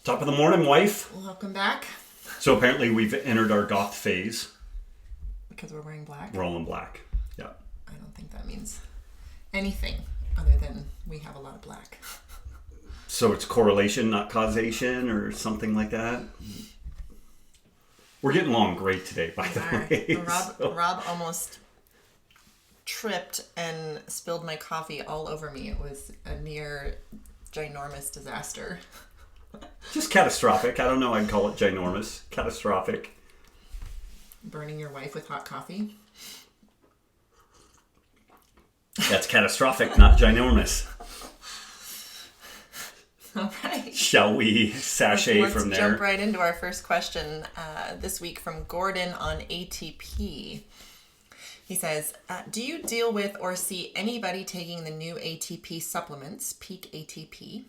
Top of the morning, wife. Welcome back. So apparently we've entered our goth phase. Because we're wearing black? We're all in black. Yeah. I don't think that means anything other than we have a lot of black. So it's correlation, not causation, or something like that. We're getting along great today, by the way. Rob almost tripped and spilled my coffee all over me. It was a near ginormous disaster. Just catastrophic. I don't know, I'd call it ginormous. Catastrophic. Burning your wife with hot coffee? That's catastrophic, not ginormous. All right. Shall we sashay Let's from there? jump right into our first question this week from Gordon on ATP. He says, do you deal with or see anybody taking the new ATP supplements, Peak ATP?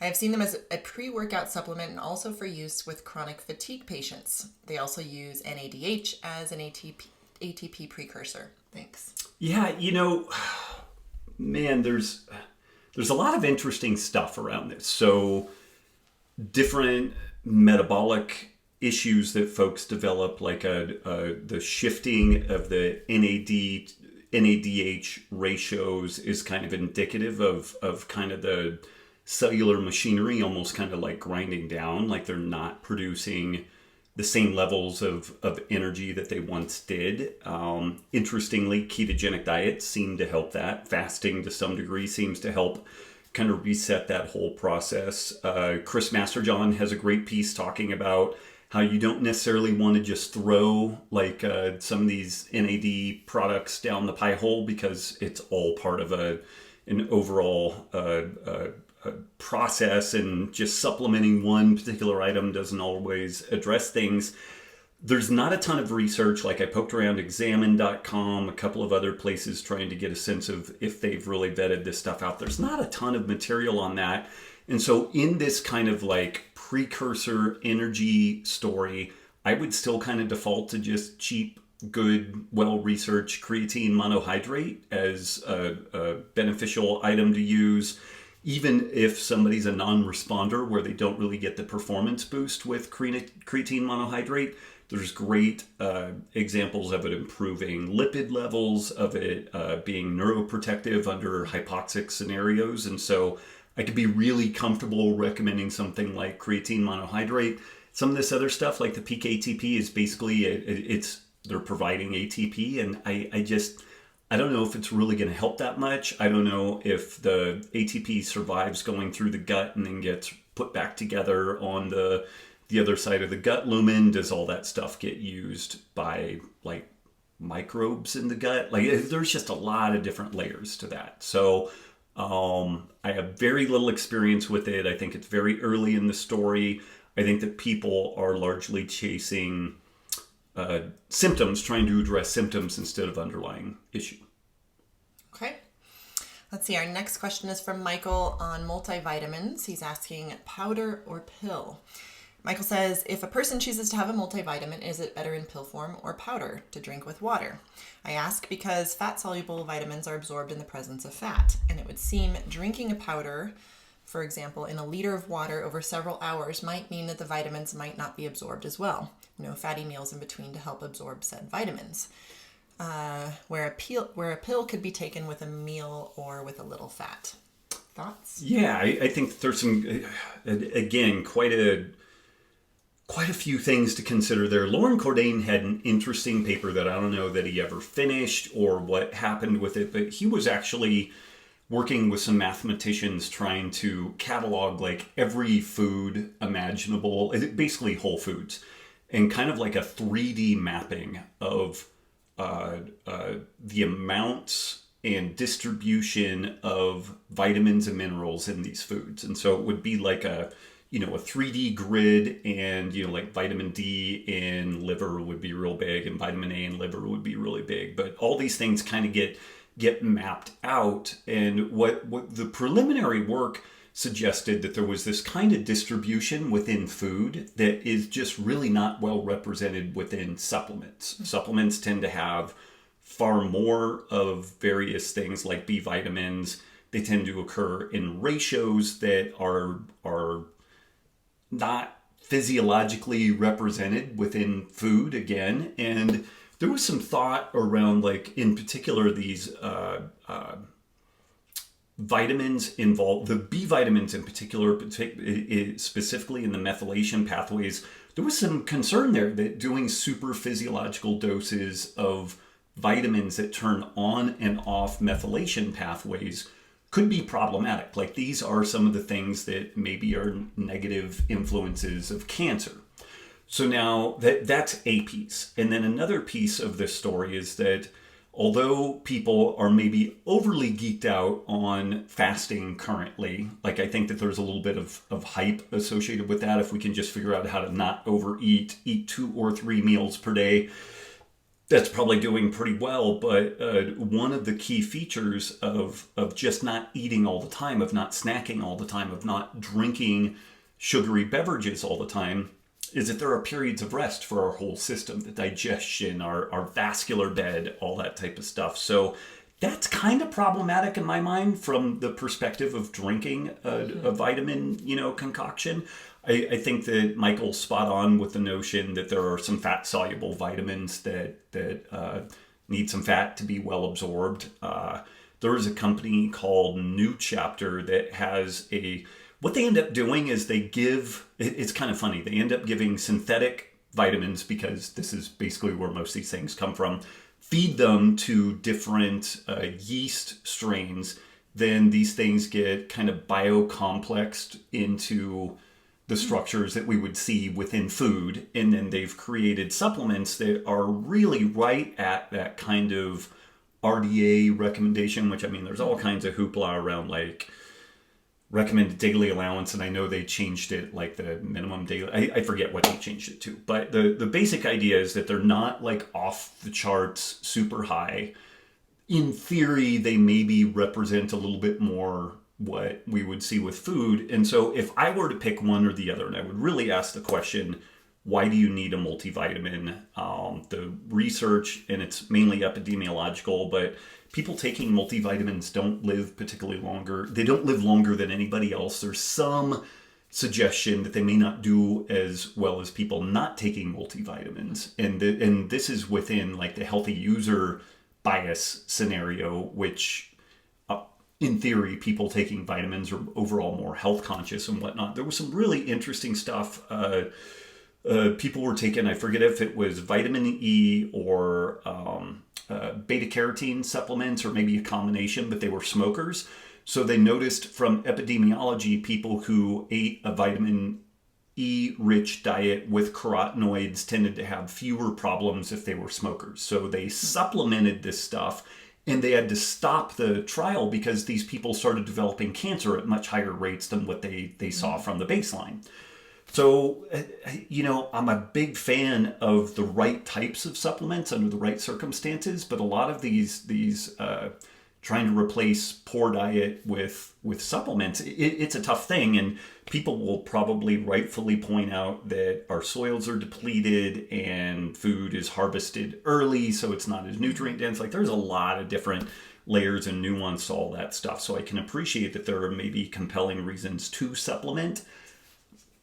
I have seen them as a pre-workout supplement and also for use with chronic fatigue patients. They also use NADH as an ATP precursor. Thanks. Yeah, man, there's a lot of interesting stuff around this. So different metabolic issues that folks develop, like the shifting of the NADH ratios is kind of indicative of kind of the cellular machinery almost kind of like grinding down, like they're not producing the same levels of energy that they once did. Interestingly, ketogenic diets seem to help that. Fasting to some degree seems to help kind of reset that whole process. Chris Masterjohn has a great piece talking about how you don't necessarily want to just throw like some of these NAD products down the pie hole, because it's all part of an overall process, and just supplementing one particular item doesn't always address things. There's not a ton of research. Like I poked around examine.com, a couple of other places trying to get a sense of if they've really vetted this stuff out. There's not a ton of material on that. And so in this kind of like precursor energy story, I would still kind of default to just cheap, good, well-researched creatine monohydrate as a beneficial item to use. Even if somebody's a non-responder where they don't really get the performance boost with creatine monohydrate, there's great examples of it improving lipid levels, of it being neuroprotective under hypoxic scenarios. And so I could be really comfortable recommending something like creatine monohydrate. Some of this other stuff, like the Peak ATP, is basically, they're providing ATP, and I don't know if it's really going to help that much. I don't know if the ATP survives going through the gut and then gets put back together on the other side of the gut lumen. Does all that stuff get used by like microbes in the gut? Like there's just a lot of different layers to that. So I have very little experience with it. I think it's very early in the story. I think that people are largely chasing symptoms, trying to address symptoms instead of underlying issue. Okay. Let's see. Our next question is from Michael on multivitamins. He's asking, powder or pill? Michael says, if a person chooses to have a multivitamin, is it better in pill form or powder to drink with water? I ask because fat-soluble vitamins are absorbed in the presence of fat, and it would seem drinking a powder, for example, in a liter of water over several hours might mean that the vitamins might not be absorbed as well. No fatty meals in between to help absorb said vitamins. Where a pill could be taken with a meal or with a little fat. Thoughts? Yeah, I think there's some, again, quite a few things to consider there. Lauren Cordain had an interesting paper that I don't know that he ever finished or what happened with it, but he was actually working with some mathematicians trying to catalog like every food imaginable, basically whole foods, and kind of like a 3D mapping of the amounts and distribution of vitamins and minerals in these foods. And so it would be like a 3D grid, and like vitamin D in liver would be real big, and vitamin A in liver would be really big. But all these things kind of get mapped out. And what the preliminary work suggested that there was this kind of distribution within food that is just really not well represented within supplements. Supplements tend to have far more of various things like B vitamins. They tend to occur in ratios that are not physiologically represented within food again. And there was some thought around, like, in particular, these vitamins involved, the B vitamins in particular, specifically in the methylation pathways. There was some concern there that doing super physiological doses of vitamins that turn on and off methylation pathways could be problematic. Like, these are some of the things that maybe are negative influences of cancer. So now that's a piece. And then another piece of this story is that although people are maybe overly geeked out on fasting currently, like, I think that there's a little bit of hype associated with that. If we can just figure out how to not overeat, eat 2 or 3 meals per day, that's probably doing pretty well. But one of the key features of just not eating all the time, of not snacking all the time, of not drinking sugary beverages all the time, is that there are periods of rest for our whole system, the digestion, our vascular bed, all that type of stuff. So that's kind of problematic in my mind from the perspective of drinking a vitamin, concoction. I think that Michael's spot on with the notion that there are some fat-soluble vitamins that need some fat to be well absorbed. There is a company called New Chapter that has what they end up doing is they give, it's kind of funny, they end up giving synthetic vitamins, because this is basically where most of these things come from, feed them to different yeast strains. Then these things get kind of biocomplexed into the structures that we would see within food. And then they've created supplements that are really right at that kind of RDA recommendation, which, I mean, there's all kinds of hoopla around, like, recommended daily allowance, and I know they changed it, like the minimum daily, I forget what they changed it to, but the basic idea is that they're not, like, off the charts super high. In theory, they maybe represent a little bit more what we would see with food. And so if I were to pick one or the other, and I would really ask the question, why do you need a multivitamin? The research, and it's mainly epidemiological, but people taking multivitamins don't live particularly longer. They don't live longer than anybody else. There's some suggestion that they may not do as well as people not taking multivitamins. And this is within, like, the healthy user bias scenario, which in theory, people taking vitamins are overall more health conscious and whatnot. There was some really interesting stuff. People were taking, I forget if it was vitamin E or beta carotene supplements, or maybe a combination, but they were smokers. So they noticed from epidemiology, people who ate a vitamin E rich diet with carotenoids tended to have fewer problems if they were smokers. So they supplemented this stuff, and they had to stop the trial because these people started developing cancer at much higher rates than what they saw from the baseline. So, I'm a big fan of the right types of supplements under the right circumstances, but a lot of these trying to replace poor diet with supplements, it's a tough thing. And people will probably rightfully point out that our soils are depleted and food is harvested early, so it's not as nutrient dense. Like, there's a lot of different layers and nuance to all that stuff. So I can appreciate that there are maybe compelling reasons to supplement,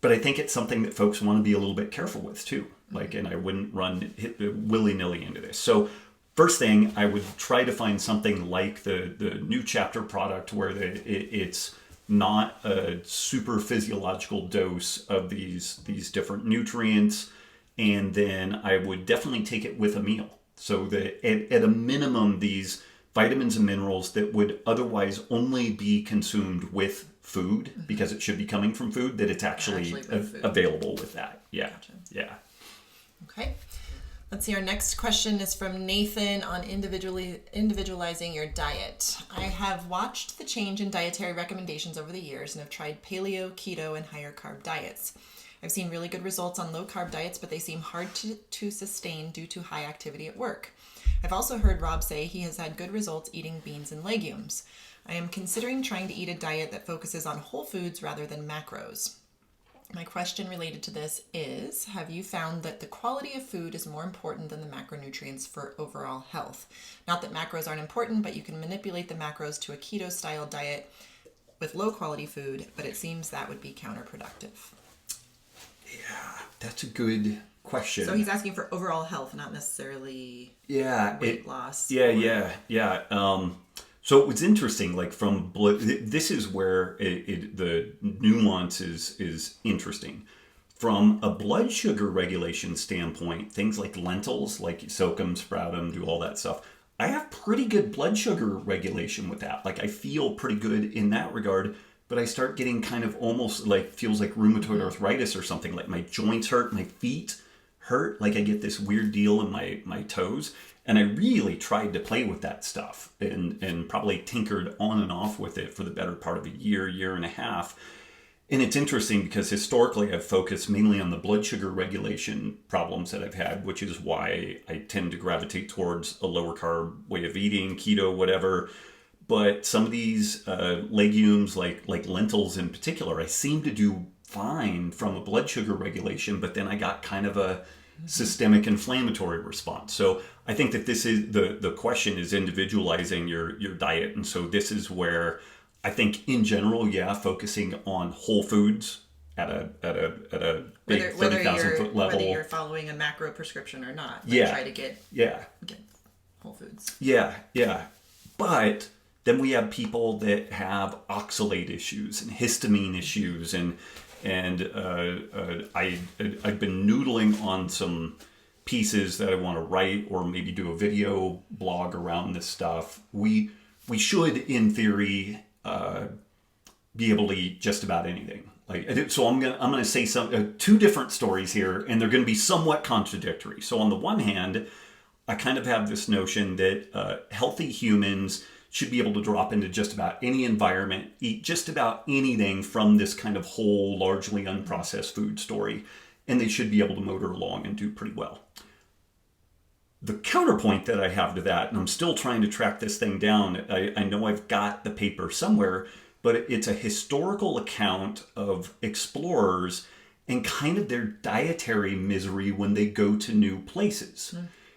but I think it's something that folks want to be a little bit careful with too. Like, and I wouldn't hit willy-nilly into this. So first thing, I would try to find something like the New Chapter product where it's not a super physiological dose of these different nutrients. And then I would definitely take it with a meal. So that at a minimum, these vitamins and minerals that would otherwise only be consumed with food, because it should be coming from food, that it's actually available with that. Yeah. Gotcha. Yeah. Okay. Let's see. Our next question is from Nathan on individualizing your diet. I have watched the change in dietary recommendations over the years and have tried paleo, keto, and higher carb diets. I've seen really good results on low carb diets, but they seem hard to sustain due to high activity at work. I've also heard Rob say he has had good results eating beans and legumes. I am considering trying to eat a diet that focuses on whole foods rather than macros. My question related to this is, have you found that the quality of food is more important than the macronutrients for overall health? Not that macros aren't important, but you can manipulate the macros to a keto-style diet with low-quality food, but it seems that would be counterproductive. Yeah, that's a good question. So he's asking for overall health, not necessarily weight loss. Yeah. So it was interesting, like from blood, this is where the nuance is interesting. From a blood sugar regulation standpoint, things like lentils, like you soak them, sprout them, do all that stuff. I have pretty good blood sugar regulation with that. Like I feel pretty good in that regard, but I start getting kind of almost like feels like rheumatoid arthritis or something. Like my joints hurt, my feet hurt. Like I get this weird deal in my toes. And I really tried to play with that stuff and probably tinkered on and off with it for the better part of a year and a half. And it's interesting because historically I've focused mainly on the blood sugar regulation problems that I've had, which is why I tend to gravitate towards a lower carb way of eating, keto, whatever. But some of these legumes, like lentils in particular, I seem to do fine from a blood sugar regulation, but then I got kind of a systemic inflammatory response. So I think that this is the question is individualizing your diet. And so this is where I think in general, focusing on whole foods at a big 30,000 foot level. Whether you're following a macro prescription or not. Try to get whole foods. Yeah. But then we have people that have oxalate issues and histamine issues and I've been noodling on some pieces that I want to write or maybe do a video blog around this stuff. We should, in theory, be able to eat just about anything. So I'm gonna say two different stories here, and they're going to be somewhat contradictory. So on the one hand, I kind of have this notion that healthy humans should be able to drop into just about any environment, eat just about anything from this kind of whole, largely unprocessed food story, and they should be able to motor along and do pretty well. The counterpoint that I have to that, and I'm still trying to track this thing down, I know I've got the paper somewhere, but it's a historical account of explorers and kind of their dietary misery when they go to new places.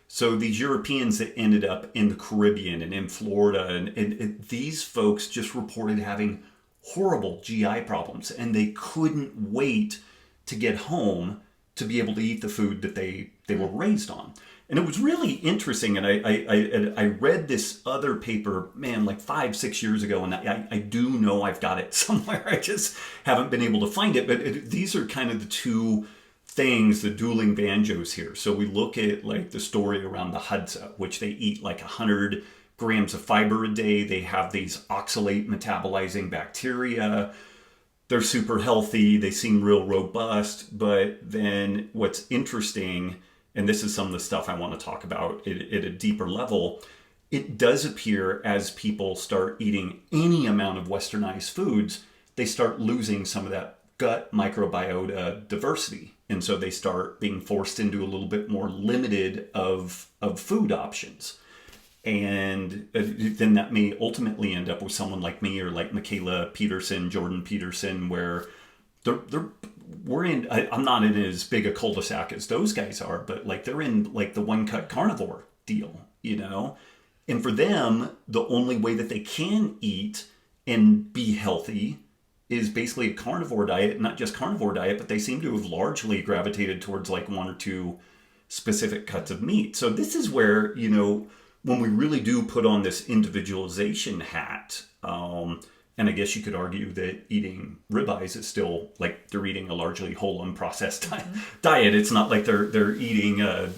So these Europeans that ended up in the Caribbean and in Florida, and these folks just reported having horrible GI problems, and they couldn't wait to get home to be able to eat the food that they were raised on. And it was really interesting, and I read this other paper, like 5-6 years ago, and I do know I've got it somewhere. I just haven't been able to find it. But these are kind of the two things, the dueling banjos here. So we look at like the story around the Hadza, which they eat like 100 grams of fiber a day. They have these oxalate metabolizing bacteria. They're super healthy. They seem real robust. But then what's interesting, and this is some of the stuff I want to talk about at a deeper level, it does appear as people start eating any amount of westernized foods, they start losing some of that gut microbiota diversity. And so they start being forced into a little bit more limited of food options. And then that may ultimately end up with someone like me or like Michaela Peterson, Jordan Peterson, where I'm not in as big a cul-de-sac as those guys are, but like they're in like the one-cut carnivore deal, And for them, the only way that they can eat and be healthy is basically a carnivore diet, not just carnivore diet, but they seem to have largely gravitated towards like one or two specific cuts of meat. So this is where, when we really do put on this individualization hat, and I guess you could argue that eating ribeyes is still like they're eating a largely whole unprocessed diet. It's not like they're eating a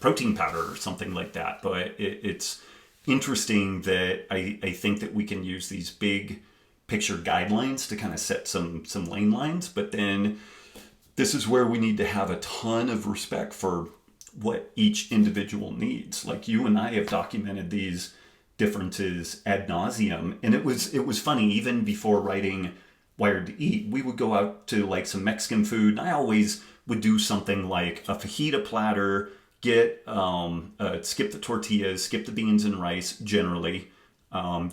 protein powder or something like that. But it's interesting that I think that we can use these big picture guidelines to kind of set some lane lines. But then this is where we need to have a ton of respect for what each individual needs. Like you and I have documented these differences ad nauseum, and it was funny. Even before writing Wired to Eat, we would go out to like some Mexican food, and I always would do something like a fajita platter, get skip the tortillas, skip the beans and rice generally,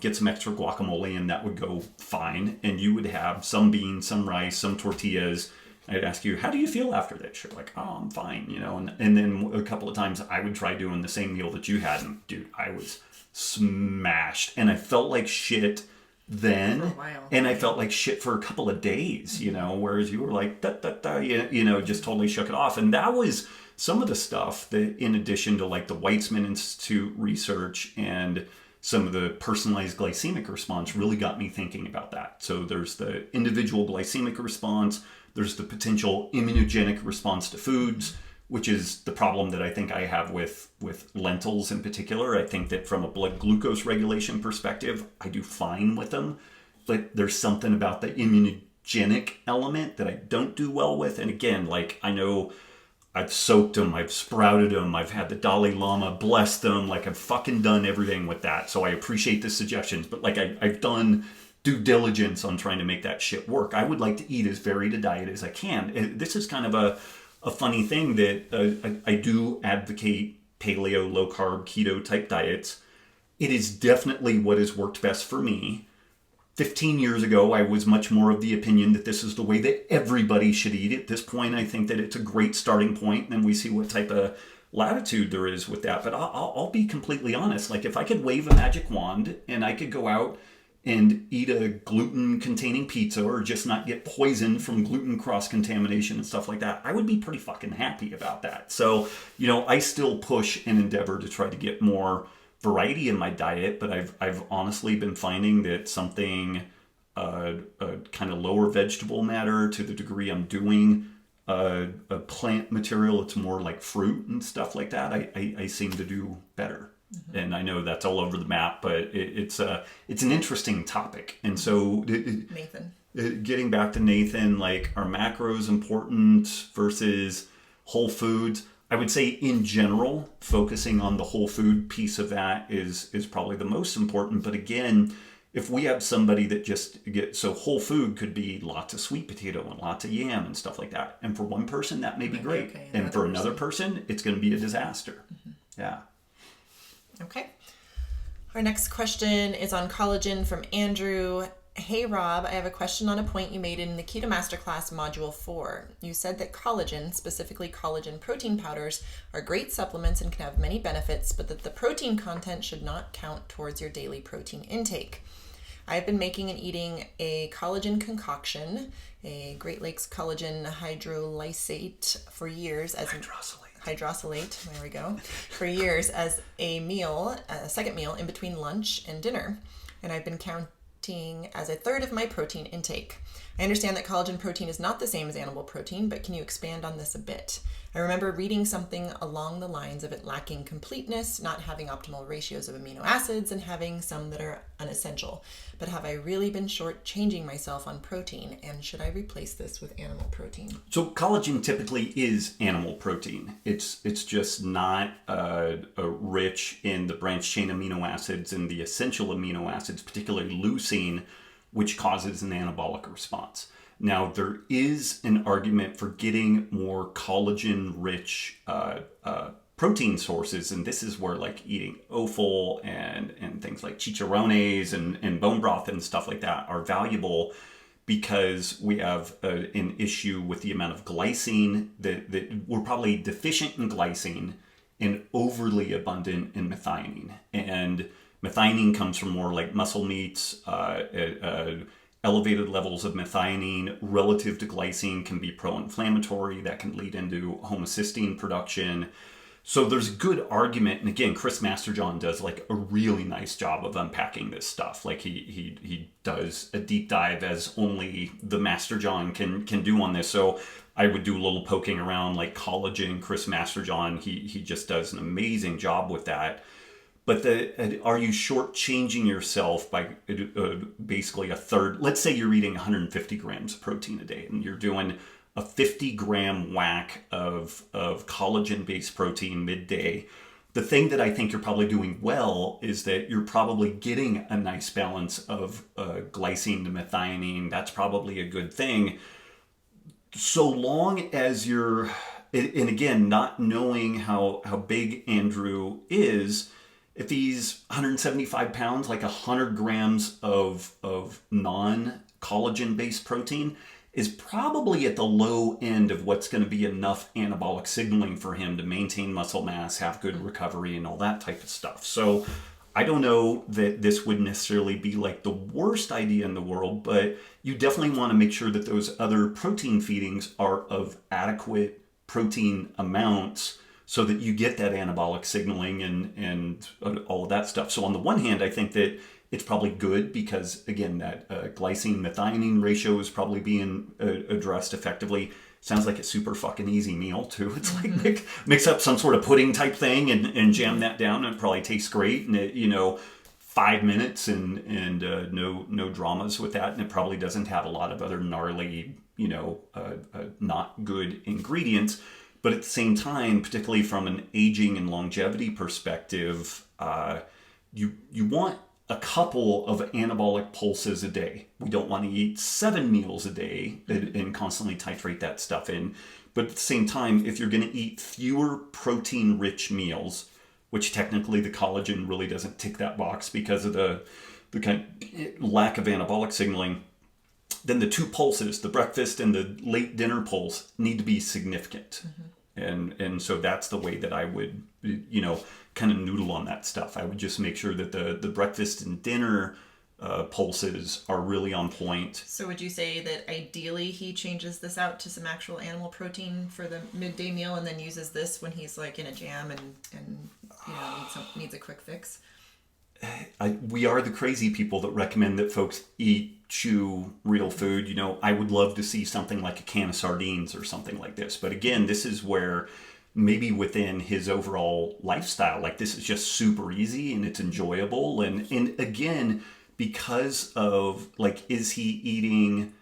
get some extra guacamole, and that would go fine. And you would have some beans, some rice, some tortillas. I'd ask you, how do you feel after this? You're like, oh, I'm fine, and then a couple of times I would try doing the same meal that you had, and dude, I was smashed, and I felt like shit then, For a while. and I felt like shit for a couple of days, you know, whereas you were like, you know, just totally shook it off. And that was some of the stuff that, in addition to like the Weizmann Institute research and some of the personalized glycemic response, really got me thinking about that. So there's the individual glycemic response, there's the potential immunogenic response to foods, which is the problem that I think I have with lentils in particular. I think that from a blood glucose regulation perspective, I do fine with them, but there's something about the immunogenic element that I don't do well with. And again, like, I know I've soaked them, I've sprouted them, I've had the Dalai Lama bless them, like I've fucking done everything with that. So I appreciate the suggestions, but like I've done due diligence on trying to make that shit work. I would like to eat as varied a diet as I can. This is kind of a funny thing that I do advocate paleo, low carb, keto type diets. It is definitely what has worked best for me. 15 years ago, I was much more of the opinion that this is the way that everybody should eat. At this point, I think that it's a great starting point, and we see what type of latitude there is with that. But I'll be completely honest. Like, if I could wave a magic wand and I could go out and eat a gluten-containing pizza or just not get poisoned from gluten cross-contamination and stuff like that, I would be pretty fucking happy about that. So, you know, I still push and endeavor to try to get more variety in my diet, but I've honestly been finding that something kind of lower vegetable matter, to the degree I'm doing a plant material, it's more like fruit and stuff like that, I seem to do better. Mm-hmm. And I know that's all over the map, but it's an interesting topic. And so Nathan, getting back to Nathan, like, are macros important versus whole foods? I would say in general, focusing on the whole food piece of that is probably the most important. But again, if we have somebody that just gets, so whole food could be lots of sweet potato and lots of yam and stuff like that. And for one person, that may be great. Okay. And for another person, it's going to be a disaster. Mm-hmm. Yeah. Okay. Our next question is on collagen from Andrew. Hey, Rob, I have a question on a point you made in the Keto Masterclass Module 4. You said that collagen, specifically collagen protein powders, are great supplements and can have many benefits, but that the protein content should not count towards your daily protein intake. I've been making and eating a collagen concoction, a Great Lakes collagen hydrolysate for years as hydrosylate, there we go, for years as a meal, a second meal in between lunch and dinner. And I've been counting as a third of my protein intake. I understand that collagen protein is not the same as animal protein, but can you expand on this a bit? I remember reading something along the lines of it lacking completeness, not having optimal ratios of amino acids, and having some that are unessential. But have I really been shortchanging myself on protein, and should I replace this with animal protein? So collagen typically is animal protein. It's just not rich in the branched chain amino acids and the essential amino acids, particularly leucine, which causes an anabolic response. Now, there is an argument for getting more collagen-rich protein sources, and this is where, like, eating offal and things like chicharrones and bone broth and stuff like that are valuable, because we have an issue with the amount of glycine that we're probably deficient in glycine and overly abundant in methionine. And methionine comes from more like muscle meats. Elevated levels of methionine relative to glycine can be pro-inflammatory. That can lead into homocysteine production. So there's a good argument. And again, Chris Masterjohn does like a really nice job of unpacking this stuff. Like he does a deep dive as only the Masterjohn can do on this. So I would do a little poking around like collagen. Chris Masterjohn, he just does an amazing job with that. But are you shortchanging yourself by basically a third? Let's say you're eating 150 grams of protein a day and you're doing a 50-gram whack of collagen-based protein midday. The thing that I think you're probably doing well is that you're probably getting a nice balance of glycine to methionine. That's probably a good thing. So long as you're, and again, not knowing how big Andrew is, if he's 175 pounds, like 100 grams of non-collagen-based protein is probably at the low end of what's going to be enough anabolic signaling for him to maintain muscle mass, have good recovery, and all that type of stuff. So I don't know that this would necessarily be like the worst idea in the world, but you definitely want to make sure that those other protein feedings are of adequate protein amounts so that you get that anabolic signaling and all of that stuff. So on the one hand, I think that it's probably good because, again, that glycine-methionine ratio is probably being addressed effectively. Sounds like a super fucking easy meal, too. It's like mix up some sort of pudding type thing and jam that down, and it probably tastes great. And, it, 5 minutes and no dramas with that. And it probably doesn't have a lot of other gnarly, not good ingredients. But at the same time, particularly from an aging and longevity perspective, you want a couple of anabolic pulses a day. We don't want to eat 7 meals a day and constantly titrate that stuff in. But at the same time, if you're going to eat fewer protein-rich meals, which technically the collagen really doesn't tick that box because of the kind of lack of anabolic signaling, then the 2 pulses, the breakfast and the late dinner pulse, need to be significant. And so that's the way that I would, kind of noodle on that stuff. I would just make sure that the breakfast and dinner pulses are really on point. So would you say that ideally he changes this out to some actual animal protein for the midday meal and then uses this when he's like in a jam and needs a quick fix? We are the crazy people that recommend that folks chew real food. I would love to see something like a can of sardines or something like this. But again, this is where maybe within his overall lifestyle, like this is just super easy and it's enjoyable. And again, because of like, is he eating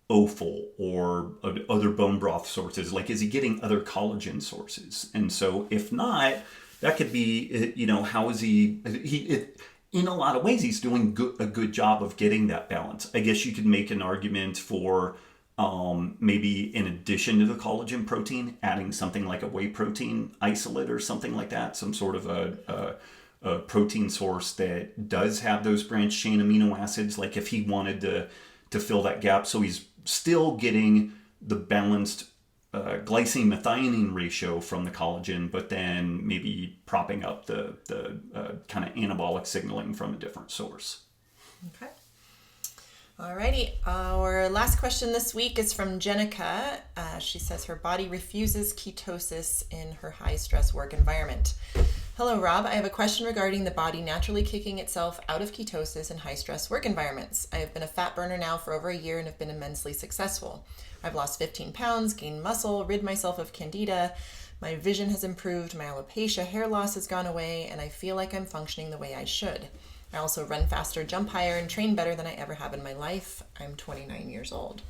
offal or other bone broth sources? Like, is he getting other collagen sources? And so if not, that could be, how is he in a lot of ways, he's doing a good job of getting that balance. I guess you could make an argument for maybe in addition to the collagen protein, adding something like a whey protein isolate or something like that, some sort of a protein source that does have those branched chain amino acids, like if he wanted to fill that gap. So he's still getting the balanced glycine-methionine ratio from the collagen, but then maybe propping up the kind of anabolic signaling from a different source. Okay. Alrighty. Our last question this week is from Jenica. She says her body refuses ketosis in her high-stress work environment. Hello, Rob. I have a question regarding the body naturally kicking itself out of ketosis in high-stress work environments. I have been a fat burner now for over a year and have been immensely successful. I've lost 15 pounds, gained muscle, rid myself of candida. My vision has improved, my alopecia hair loss has gone away, and I feel like I'm functioning the way I should. I also run faster, jump higher, and train better than I ever have in my life. I'm 29 years old.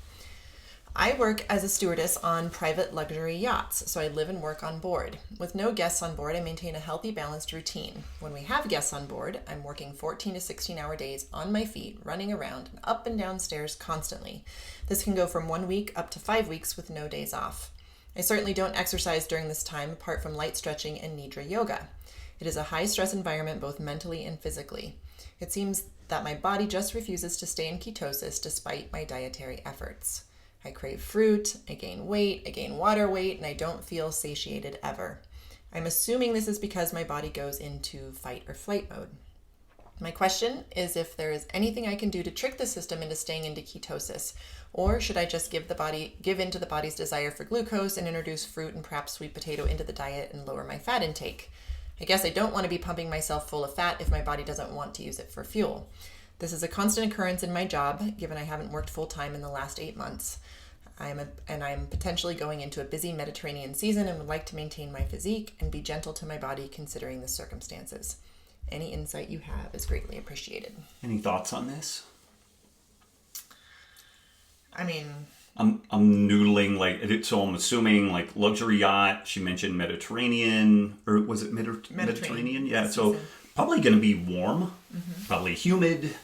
I work as a stewardess on private luxury yachts, so I live and work on board. With no guests on board, I maintain a healthy, balanced routine. When we have guests on board, I'm working 14 to 16-hour days on my feet, running around and up and down stairs constantly. This can go from 1 week up to 5 weeks with no days off. I certainly don't exercise during this time apart from light stretching and nidra yoga. It is a high-stress environment both mentally and physically. It seems that my body just refuses to stay in ketosis despite my dietary efforts. I crave fruit, I gain weight, I gain water weight, and I don't feel satiated ever. I'm assuming this is because my body goes into fight or flight mode. My question is if there is anything I can do to trick the system into staying into ketosis, or should I just give in to the body's desire for glucose and introduce fruit and perhaps sweet potato into the diet and lower my fat intake? I guess I don't want to be pumping myself full of fat if my body doesn't want to use it for fuel. This is a constant occurrence in my job, given I haven't worked full-time in the last 8 months. I'm potentially going into a busy Mediterranean season and would like to maintain my physique and be gentle to my body considering the circumstances. Any insight you have is greatly appreciated. Any thoughts on this? I mean, I'm noodling so I'm assuming like luxury yacht. She mentioned Mediterranean, or was it Mediterranean? Yeah, so probably going to be warm, probably humid,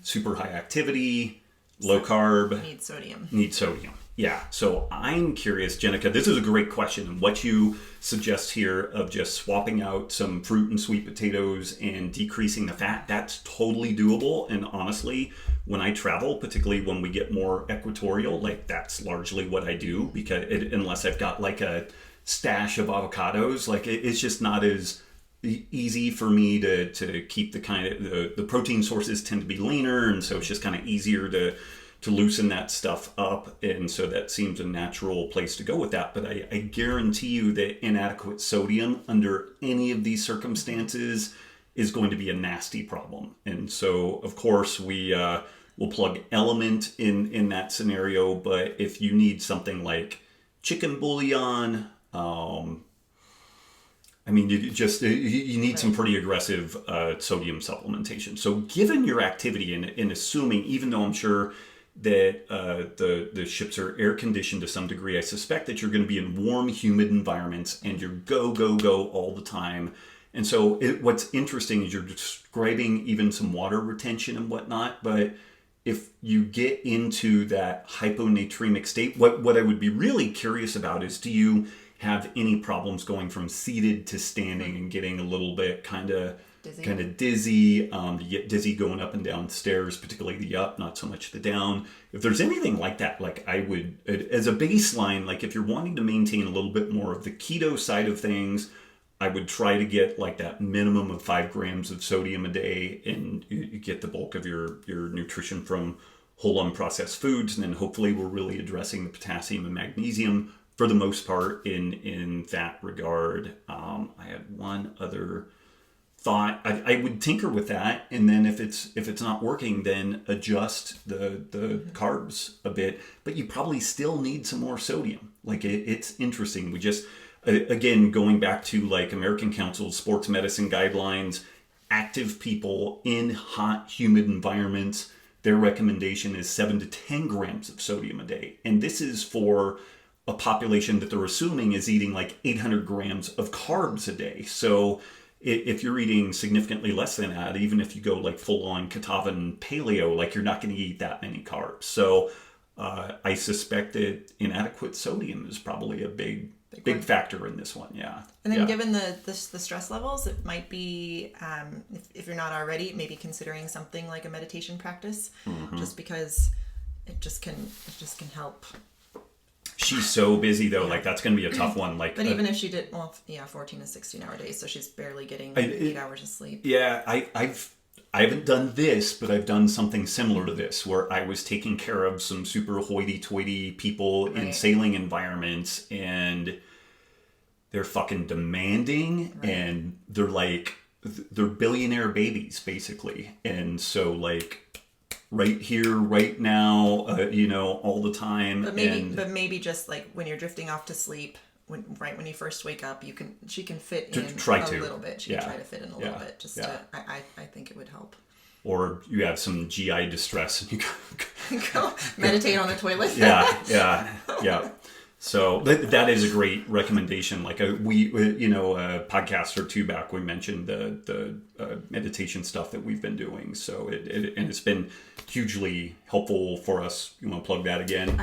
super high activity, low carb. Need sodium. Yeah. So I'm curious, Jenica, this is a great question. And what you suggest here of just swapping out some fruit and sweet potatoes and decreasing the fat, that's totally doable. And honestly, when I travel, particularly when we get more equatorial, like that's largely what I do, because unless I've got like a stash of avocados, like it's just not as easy for me to keep the kind of the protein sources tend to be leaner, and so it's just kind of easier to loosen that stuff up, and so that seems a natural place to go with that. But I guarantee you that inadequate sodium under any of these circumstances is going to be a nasty problem. And so of course we'll plug Element in that scenario, but if you need something like chicken bouillon, I mean, you need some pretty aggressive sodium supplementation. So given your activity and assuming, even though I'm sure that the ships are air conditioned to some degree, I suspect that you're going to be in warm, humid environments and you're go all the time. And so what's interesting is you're describing even some water retention and whatnot, but if you get into that hyponatremic state, what I would be really curious about is, do you have any problems going from seated to standing and getting a little bit kind of dizzy? You get dizzy going up and down stairs, particularly the up, not so much the down. If there's anything like that, like I would, as a baseline, like if you're wanting to maintain a little bit more of the keto side of things, I would try to get like that minimum of 5 grams of sodium a day, and you get the bulk of your nutrition from whole unprocessed foods. And then hopefully we're really addressing the potassium and magnesium for the most part in that regard. I had one other thought. I would tinker with that, and then if it's not working, then adjust the carbs a bit. But you probably still need some more sodium. Like it's interesting. We just, again, going back to like American Council of Sports Medicine guidelines, active people in hot, humid environments, their recommendation is 7 to 10 grams of sodium a day. And this is for a population that they're assuming is eating like 800 grams of carbs a day. So if you're eating significantly less than that, even if you go like full on Ketovan paleo, like you're not going to eat that many carbs. So I suspect that inadequate sodium is probably a big factor in this one. Yeah. And then given the stress levels, it might be, if you're not already, maybe considering something like a meditation practice, just because it just can help. She's so busy though, like that's going to be a tough one. Like, but even if she did, 14 to 16 hour days, so she's barely getting 8 hours of sleep. Yeah, I haven't done this, but I've done something similar to this, where I was taking care of some super hoity-toity people in sailing environments, and they're fucking demanding, and they're billionaire babies basically, and so like, right here, right now, all the time. But maybe just like when you're drifting off to sleep, when you first wake up, she can fit in a little bit. She can try to fit in a little bit. I think it would help. Or you have some GI distress and you go meditate on the toilet. Yeah. So that is a great recommendation. Like a podcast or two back, we mentioned the meditation stuff that we've been doing. So it's been hugely helpful for us. You want to plug that again?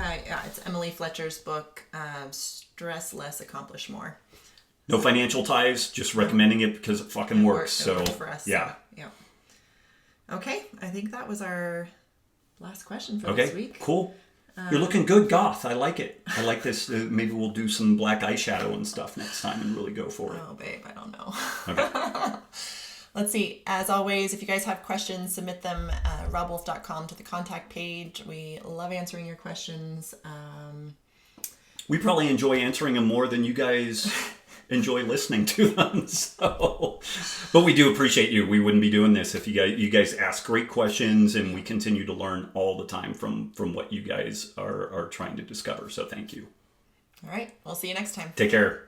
It's Emily Fletcher's book, Stress Less, Accomplish More. No financial ties, just recommending it because it fucking works. It works for us. Yeah. Okay, I think that was our last question for this week. Cool. You're looking good, goth. I like it. I like this. Maybe we'll do some black eyeshadow and stuff next time and really go for it. Oh, babe, I don't know. Okay. Let's see. As always, if you guys have questions, submit them at robbwolf.com to the contact page. We love answering your questions. We probably enjoy answering them more than you guys enjoy listening to them. So, but we do appreciate you. We wouldn't be doing this if you guys ask great questions, and we continue to learn all the time from what you guys are trying to discover. So thank you. All right. We'll see you next time. Take care.